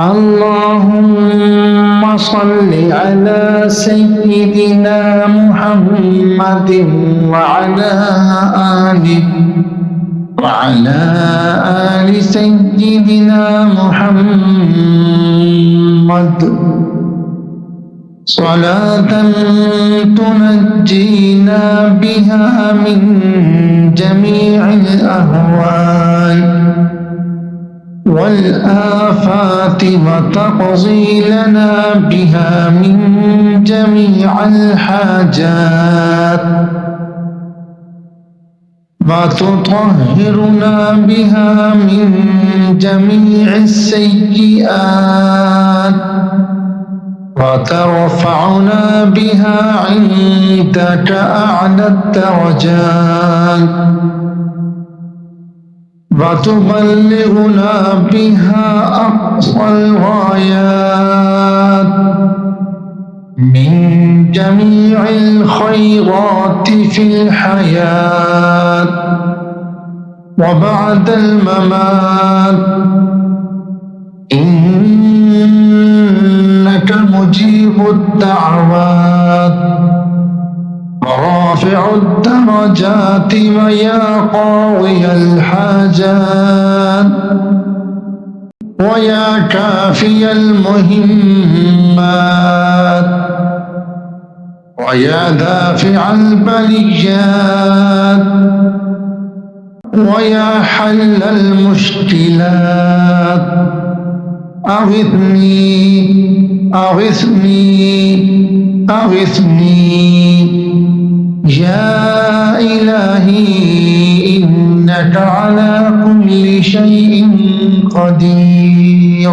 اللهم صل على سيدنا محمد وعلى آل سيدنا محمد صلاة تنجينا بها من جميع الأهوال والآفات وتقضي لنا بها من جميع الحاجات وتطهرنا بها من جميع السيئات وترفعنا بها عندك أعلى الدرجات وتبلغنا بها أقصى الغايات من جميع الخيرات في الحياة وبعد الممات إنك مجيب الدعوات ورافع الدرجات ويا قاضي الحاجات ويا كافي المهمات ويا دافع البليات ويا حل المشكلات أغثني أغثني أغثني يا إلهي إنك على كل شيء قدير.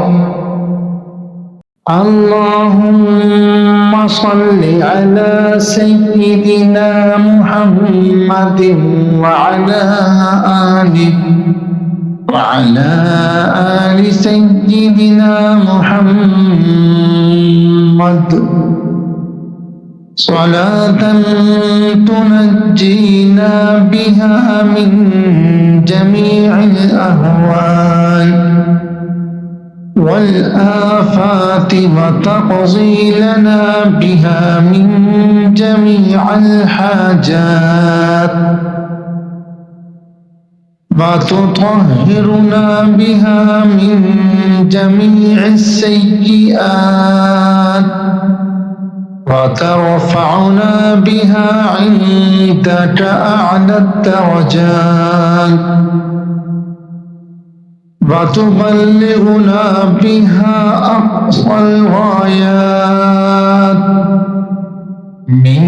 اللهم صل على سيدنا محمد وعلى آل سيدنا محمد صلاة تنجينا بها من جميع الأهوال والآفات وتقضي لنا بها من جميع الحاجات وتطهرنا بها من جميع السيئات وترفعنا بها عندك أعلى الدرجات وتبلغنا بها أقصى الغايات من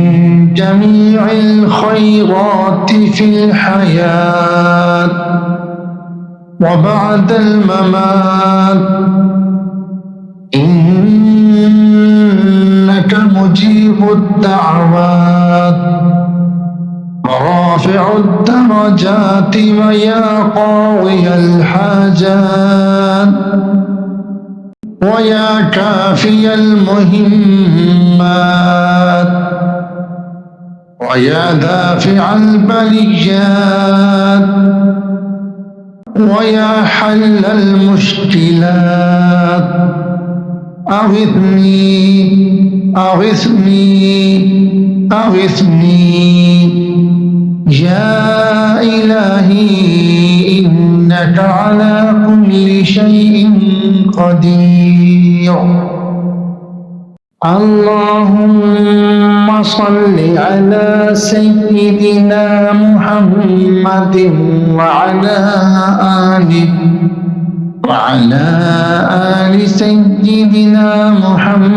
جميع الخيرات في الحياة وبعد الممات إنك مجيب الدعوات ورافع الدرجات ويا قاضي الحاجات ويا كافي المهمات ويا دافع البليات ويا حل المشكلات أغثني أغثني أغثني يا إلهي إنك على كل شيء قدير. اللهم صل على سيدنا محمد وعلى آل سيدنا محمد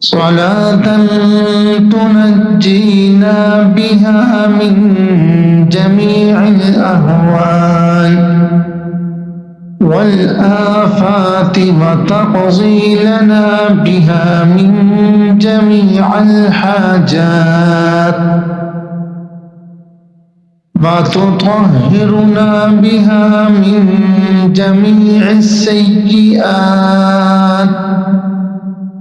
صلاة تنجينا بها من جميع الأهوال والآفات وتقضي لنا بها من جميع الحاجات وتطهرنا بها من جميع السيئات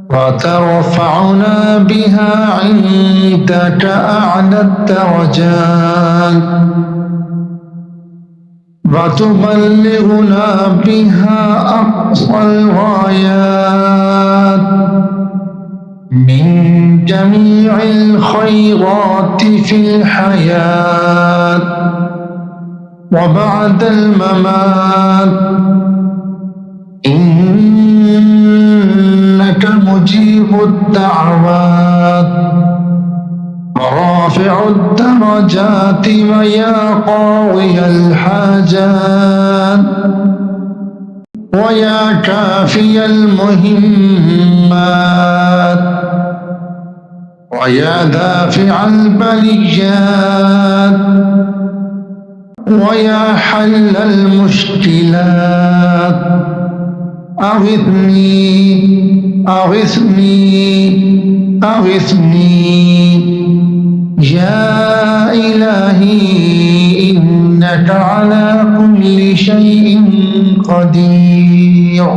وترفعنا بها عندك أعلى الدرجات وتبلغنا بها أقصى الغايات من جميع الخيرات في الحياة وبعد الممات، إنك مجيب الدعوات ورافع الدرجات ويا قاضي الحاجات ويا كافي المهمات ويا دافع البليات ويا حل المشكلات، أغثني أغثني أغثني يا إلهي، إنك على كل شيء قدير.